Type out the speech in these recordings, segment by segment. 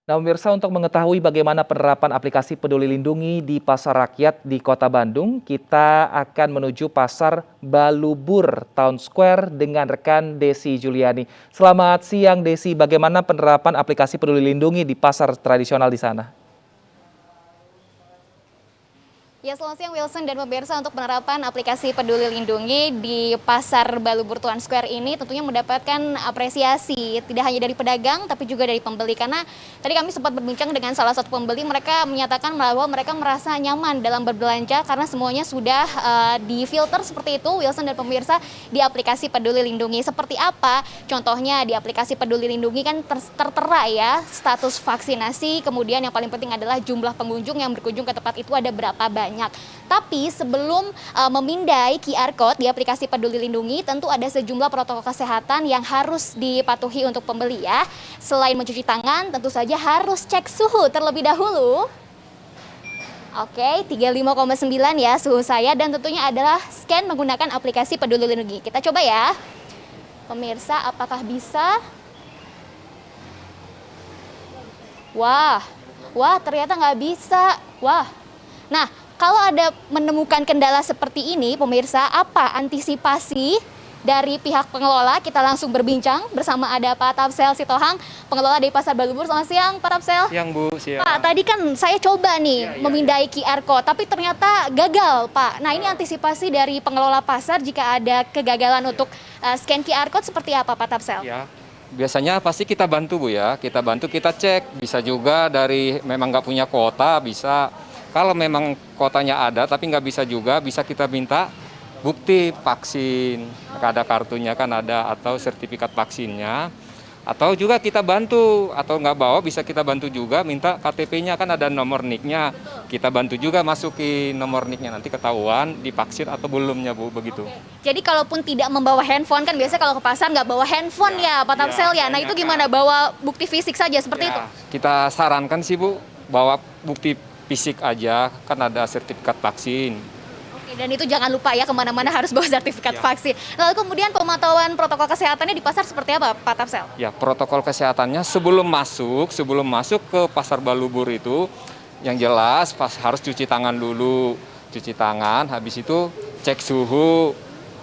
Nah, pemirsa, untuk mengetahui bagaimana penerapan aplikasi Peduli Lindungi di Pasar Rakyat di Kota Bandung, kita akan menuju Pasar Balubur Town Square dengan rekan Desi Juliani. Selamat siang, Desi. Bagaimana penerapan aplikasi Peduli Lindungi di pasar tradisional di sana? Ya, selamat siang Wilson dan pemirsa. Untuk penerapan aplikasi Peduli Lindungi di Pasar Balubur Town Square ini tentunya mendapatkan apresiasi tidak hanya dari pedagang tapi juga dari pembeli, karena tadi kami sempat berbincang dengan salah satu pembeli. Mereka menyatakan bahwa mereka merasa nyaman dalam berbelanja karena semuanya sudah difilter seperti itu, Wilson dan pemirsa, di aplikasi Peduli Lindungi. Seperti apa contohnya? Di aplikasi Peduli Lindungi kan tertera ya status vaksinasi, kemudian yang paling penting adalah jumlah pengunjung yang berkunjung ke tempat itu ada berapa banyak. Tapi sebelum memindai QR Code di aplikasi Peduli Lindungi, tentu ada sejumlah protokol kesehatan yang harus dipatuhi untuk pembeli ya. Selain mencuci tangan, tentu saja harus cek suhu terlebih dahulu. Oke, 35,9 ya suhu saya, dan tentunya adalah scan menggunakan aplikasi Peduli Lindungi. Kita coba ya. Pemirsa, apakah bisa? Wah, ternyata nggak bisa. Wah, nah, kalau ada menemukan kendala seperti ini, pemirsa, apa antisipasi dari pihak pengelola? Kita langsung berbincang bersama ada Pak Tapsel Sitohang, pengelola dari Pasar Balubur. Selamat siang, Pak Tapsel. Siang, Bu. Siang. Pak, tadi kan saya coba nih memindai QR Code, tapi ternyata gagal, Pak. Nah, ini antisipasi dari pengelola pasar jika ada kegagalan untuk scan QR Code seperti apa, Pak Tapsel? Ya, biasanya pasti kita bantu, Bu ya. Kita bantu, kita cek. Bisa juga dari memang nggak punya kuota, bisa. Kalau memang kotanya ada tapi nggak bisa juga, bisa kita minta bukti vaksin, ada kartunya kan ada, atau sertifikat vaksinnya, atau juga kita bantu, atau nggak bawa bisa kita bantu juga, minta KTP-nya, kan ada nomor NIK-nya, kita bantu juga masukin nomor NIK-nya, nanti ketahuan divaksin atau belumnya, Bu, begitu. Jadi kalaupun tidak membawa handphone, kan biasanya kalau ke pasar nggak bawa handphone ya Pak Tapsel ya, nah itu gimana, bawa bukti fisik saja seperti itu? Kita sarankan sih, Bu, bawa bukti fisik aja, kan ada sertifikat vaksin. Oke, dan itu jangan lupa ya, kemana-mana harus bawa sertifikat vaksin. Lalu kemudian pemantauan protokol kesehatannya di pasar seperti apa, Pak Tapsel? Ya, protokol kesehatannya sebelum masuk ke Pasar Balubur itu, yang jelas harus cuci tangan dulu, cuci tangan, habis itu cek suhu,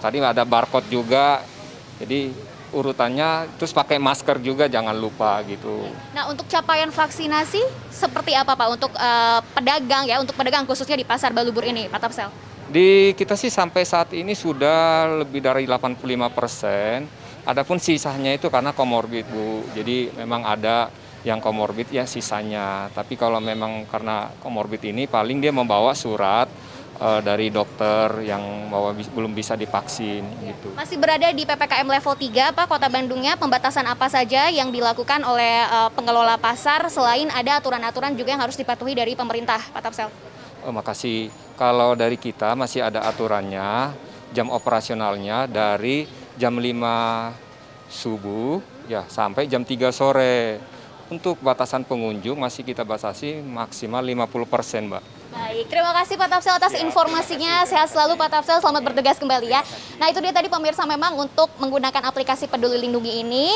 tadi ada barcode juga, jadi urutannya, terus pakai masker juga jangan lupa gitu. Nah, untuk capaian vaksinasi seperti apa, Pak, untuk pedagang ya, untuk pedagang khususnya di Pasar Balubur ini, Pak Tapsel? Di kita sih sampai saat ini sudah lebih dari 85%. Adapun sisanya itu karena komorbid, Bu. Jadi memang ada yang komorbid ya sisanya. Tapi kalau memang karena komorbid ini paling dia membawa surat dari dokter yang bahwa belum bisa divaksin gitu. Masih berada di PPKM level 3, Pak, Kota Bandungnya. Pembatasan apa saja yang dilakukan oleh pengelola pasar selain ada aturan-aturan juga yang harus dipatuhi dari pemerintah, Pak Tapsel? Makasih. Kalau dari kita masih ada aturannya, jam operasionalnya dari jam 5 subuh ya sampai jam 3 sore. Untuk batasan pengunjung masih kita batasi maksimal 50%, Mbak. Baik, terima kasih Pak Tapsel atas informasinya. Sehat selalu Pak Tapsel, selamat bertugas kembali ya. Nah, itu dia tadi pemirsa, memang untuk menggunakan aplikasi Peduli Lindungi ini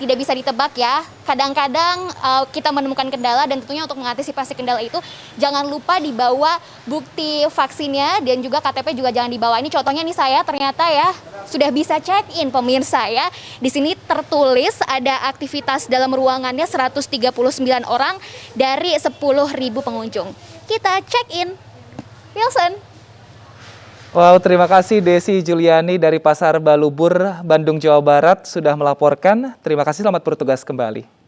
tidak bisa ditebak ya. Kadang-kadang kita menemukan kendala, dan tentunya untuk mengantisipasi kendala itu jangan lupa dibawa bukti vaksinnya, dan juga KTP juga jangan dibawa. Ini contohnya nih, saya ternyata ya sudah bisa check-in pemirsa ya. Di sini tertulis ada aktivitas dalam ruangannya 139 orang dari 10.000 pengunjung. Kita check-in. Wilson. Wow, terima kasih Desi Juliani dari Pasar Balubur, Bandung, Jawa Barat sudah melaporkan. Terima kasih, selamat bertugas kembali.